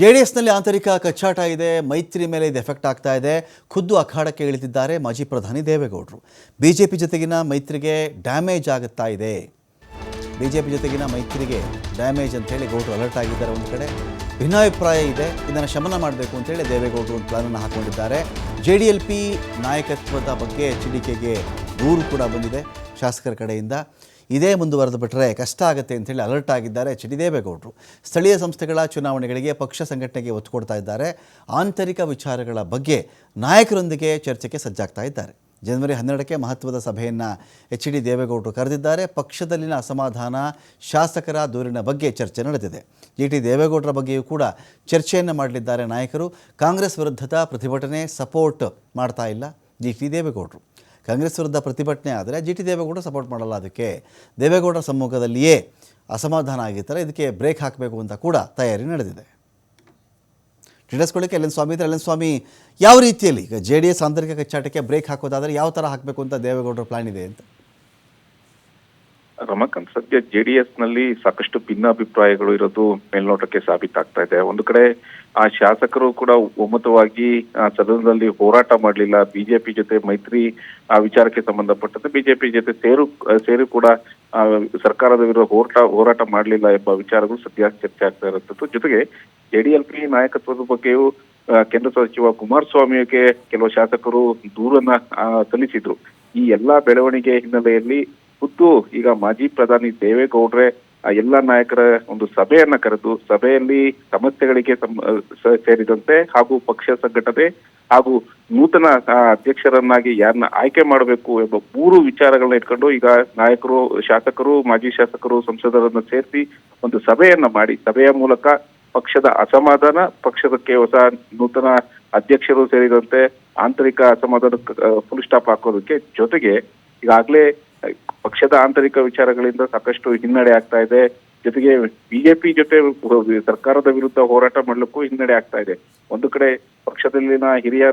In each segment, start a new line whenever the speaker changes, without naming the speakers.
ಜೆಡಿಎಸ್ನಲ್ಲಿ ಆಂತರಿಕ ಕಚ್ಚಾಟ ಇದೆ. ಮೈತ್ರಿ ಮೇಲೆ ಇದು ಎಫೆಕ್ಟ್ ಆಗ್ತಾ ಇದೆ. ಖುದ್ದು ಅಖಾಡಕ್ಕೆ ಇಳಿದಿದ್ದಾರೆ ಮಾಜಿ ಪ್ರಧಾನಿ ದೇವೇಗೌಡರು. ಬಿಜೆಪಿ ಜೊತೆಗಿನ ಮೈತ್ರಿಗೆ ಡ್ಯಾಮೇಜ್ ಆಗುತ್ತಾ ಇದೆ. ಬಿಜೆಪಿ ಜೊತೆಗಿನ ಮೈತ್ರಿಗೆ ಡ್ಯಾಮೇಜ್ ಅಂತೇಳಿ ಗೌಡರು ಅಲರ್ಟ್ ಆಗಿದ್ದಾರೆ. ಒಂದು ಕಡೆ ಭಿನ್ನಾಭಿಪ್ರಾಯ ಇದೆ, ಇದನ್ನು ಶಮನ ಮಾಡಬೇಕು ಅಂತೇಳಿ ದೇವೇಗೌಡರು ಒಂದು ಪ್ಲಾನನ್ನು ಹಾಕೊಂಡಿದ್ದಾರೆ. JDLP ನಾಯಕತ್ವದ ಬಗ್ಗೆ ಚಿಡಿಕೆಗೆ ದೂರು ಕೂಡ ಬಂದಿದೆ ಶಾಸಕರ ಕಡೆಯಿಂದ. ಇದೇ ಮುಂದುವರೆದು ಬಿಟ್ಟರೆ ಕಷ್ಟ ಆಗುತ್ತೆ ಅಂತೇಳಿ ಅಲರ್ಟ್ ಆಗಿದ್ದಾರೆ ದೇವೇಗೌಡರು. ಸ್ಥಳೀಯ ಸಂಸ್ಥೆಗಳ ಚುನಾವಣೆಗಳಿಗೆ ಪಕ್ಷ ಸಂಘಟನೆಗೆ ಒತ್ತು ಕೊಡ್ತಾ ಇದ್ದಾರೆ. ಆಂತರಿಕ ವಿಚಾರಗಳ ಬಗ್ಗೆ ನಾಯಕರೊಂದಿಗೆ ಚರ್ಚೆಗೆ ಸಜ್ಜಾಗ್ತಾ ಇದ್ದಾರೆ. ಜನವರಿ 12ಕ್ಕೆ ಮಹತ್ವದ ಸಭೆಯನ್ನು ದೇವೇಗೌಡರು ಕರೆದಿದ್ದಾರೆ. ಪಕ್ಷದಲ್ಲಿನ ಅಸಮಾಧಾನ, ಶಾಸಕರ ದೂರಿನ ಬಗ್ಗೆ ಚರ್ಚೆ ನಡೆದಿದೆ. ದೇವೇಗೌಡರ ಬಗ್ಗೆಯೂ ಕೂಡ ಚರ್ಚೆಯನ್ನು ಮಾಡಲಿದ್ದಾರೆ ನಾಯಕರು. ಕಾಂಗ್ರೆಸ್ ವಿರುದ್ಧದ ಪ್ರತಿಭಟನೆ ಸಪೋರ್ಟ್ ಮಾಡ್ತಾ ಇಲ್ಲ ದೇವೇಗೌಡರು. ಕಾಂಗ್ರೆಸ್ ವಿರುದ್ಧ ಪ್ರತಿಭಟನೆ ಆದರೆ ದೇವೇಗೌಡರು ಸಪೋರ್ಟ್ ಮಾಡಲ್ಲ. ಅದಕ್ಕೆ ದೇವೇಗೌಡರ ಸಮ್ಮುಖದಲ್ಲಿಯೇ ಅಸಮಾಧಾನ ಆಗಿರ್ತಾರೆ. ಇದಕ್ಕೆ ಬ್ರೇಕ್ ಹಾಕಬೇಕು ಅಂತ ಕೂಡ ತಯಾರಿ ನಡೆದಿದೆ. ತಿಳಿಸ್ಕೊಳ್ಳಿಕ್ಕೆ ಎಲ್ ಸ್ವಾಮಿ ಯಾವ ರೀತಿಯಲ್ಲಿ ಈಗ JDS ಆಂತರಿಕ ಕಚ್ಚಾಟಕ್ಕೆ ಬ್ರೇಕ್ ಹಾಕೋದಾದರೆ ಯಾವ ಥರ ಹಾಕಬೇಕು ಅಂತ ದೇವೇಗೌಡರ ಪ್ಲಾನ್ ಇದೆ ಅಂತ?
ರಮಕಾಂತ್, ಸದ್ಯ JDS-ನಲ್ಲಿ ಸಾಕಷ್ಟು ಭಿನ್ನಾಭಿಪ್ರಾಯಗಳು ಇರೋದು ಮೇಲ್ನೋಟಕ್ಕೆ ಸಾಬೀತಾಗ್ತಾ ಇದೆ. ಒಂದು ಕಡೆ ಆ ಶಾಸಕರು ಕೂಡ ಒಮ್ಮತವಾಗಿ ಸದನದಲ್ಲಿ ಹೋರಾಟ ಮಾಡಲಿಲ್ಲ. ಬಿಜೆಪಿ ಜೊತೆ ಮೈತ್ರಿ ವಿಚಾರಕ್ಕೆ ಸಂಬಂಧಪಟ್ಟಂತೆ ಬಿಜೆಪಿ ಜೊತೆ ಸೇರು ಕೂಡ ಸರ್ಕಾರದ ವಿರುದ್ಧ ಹೋರಾಟ ಮಾಡಲಿಲ್ಲ ಎಂಬ ವಿಚಾರಗಳು ಸದ್ಯ ಚರ್ಚೆ ಆಗ್ತಾ ಇರುತ್ತದೆ. ಜೊತೆಗೆ JDLP ನಾಯಕತ್ವದ ಬಗ್ಗೆಯೂ ಕೇಂದ್ರ ಸಚಿವ ಕುಮಾರಸ್ವಾಮಿಗೆ ಕೆಲವು ಶಾಸಕರು ದೂರನ್ನ ಸಲ್ಲಿಸಿದ್ರು. ಈ ಎಲ್ಲಾ ಬೆಳವಣಿಗೆ ಹಿನ್ನೆಲೆಯಲ್ಲಿ ಖುದ್ದು ಈಗ ಮಾಜಿ ಪ್ರಧಾನಿ ದೇವೇಗೌಡ್ರೆ ಎಲ್ಲ ನಾಯಕರ ಒಂದು ಸಭೆಯನ್ನ ಕರೆದು ಸಭೆಯಲ್ಲಿ ಸಮಸ್ಯೆಗಳಿಗೆ ಸೇರಿದಂತೆ ಹಾಗೂ ಪಕ್ಷ ಸಂಘಟನೆ ಹಾಗೂ ನೂತನ ಅಧ್ಯಕ್ಷರನ್ನಾಗಿ ಯಾರನ್ನ ಆಯ್ಕೆ ಮಾಡಬೇಕು ಎಂಬ 3 ವಿಚಾರಗಳನ್ನ ಇಟ್ಕೊಂಡು ಈಗ ನಾಯಕರು, ಶಾಸಕರು, ಮಾಜಿ ಶಾಸಕರು, ಸಂಸದರನ್ನ ಸೇರಿಸಿ ಒಂದು ಸಭೆಯನ್ನ ಮಾಡಿ ಸಭೆಯ ಮೂಲಕ ಪಕ್ಷದ ಅಸಮಾಧಾನ, ಪಕ್ಷದಕ್ಕೆ ಹೊಸ ನೂತನ ಅಧ್ಯಕ್ಷರು ಸೇರಿದಂತೆ ಆಂತರಿಕ ಅಸಮಾಧಾನ ಫುಲ್ ಸ್ಟಾಪ್ ಹಾಕೋದಕ್ಕೆ, ಜೊತೆಗೆ ಈಗಾಗಲೇ ಪಕ್ಷದ ಆಂತರಿಕ ವಿಚಾರಗಳಿಂದ ಸಾಕಷ್ಟು ಹಿನ್ನಡೆ ಆಗ್ತಾ ಇದೆ. ಜೊತೆಗೆ ಬಿಜೆಪಿ ಜೊತೆ ಸರ್ಕಾರದ ವಿರುದ್ಧ ಹೋರಾಟ ಮಾಡಲಿಕ್ಕೂ ಹಿನ್ನಡೆ ಆಗ್ತಾ ಇದೆ. ಒಂದು ಕಡೆ ಪಕ್ಷದಲ್ಲಿನ ಹಿರಿಯ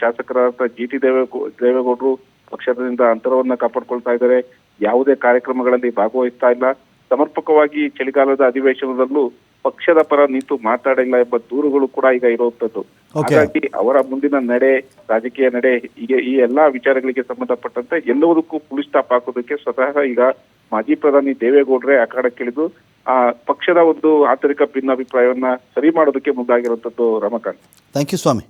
ಶಾಸಕರಾದ ದೇವೇಗೌಡರು ಪಕ್ಷದಿಂದ ಅಂತರವನ್ನ ಕಾಪಾಡ್ಕೊಳ್ತಾ ಇದ್ದಾರೆ. ಯಾವುದೇ ಕಾರ್ಯಕ್ರಮಗಳಲ್ಲಿ ಭಾಗವಹಿಸ್ತಾ ಇಲ್ಲ. ಸಮರ್ಪಕವಾಗಿ ಚಳಿಗಾಲದ ಅಧಿವೇಶನದಲ್ಲೂ ಪಕ್ಷದ ಪರ ನಿಂತು ಮಾತಾಡಿಲ್ಲ ಎಂಬ ದೂರುಗಳು ಕೂಡ ಈಗ ಇರುವಂತದ್ದು. ಹಾಗಾಗಿ ಅವರ ಮುಂದಿನ ನಡೆ, ರಾಜಕೀಯ ನಡೆ, ಹೀಗೆ ಈ ಎಲ್ಲಾ ವಿಚಾರಗಳಿಗೆ ಸಂಬಂಧಪಟ್ಟಂತೆ ಎಲ್ಲದಕ್ಕೂ ಫುಲ್ ಸ್ಟಾಪ್ ಹಾಕೋದಕ್ಕೆ ಸ್ವತಃ ಈಗ ಮಾಜಿ ಪ್ರಧಾನಿ ದೇವೇಗೌಡ್ರೆ ಅಖಾಡಕ್ಕಿಳಿದು ಪಕ್ಷದ ಒಂದು ಆಂತರಿಕ ಭಿನ್ನಾಭಿಪ್ರಾಯವನ್ನ ಸರಿ ಮಾಡೋದಕ್ಕೆ ಮುಂದಾಗಿರುವಂತದ್ದು. Ramakant,
thank you Swami.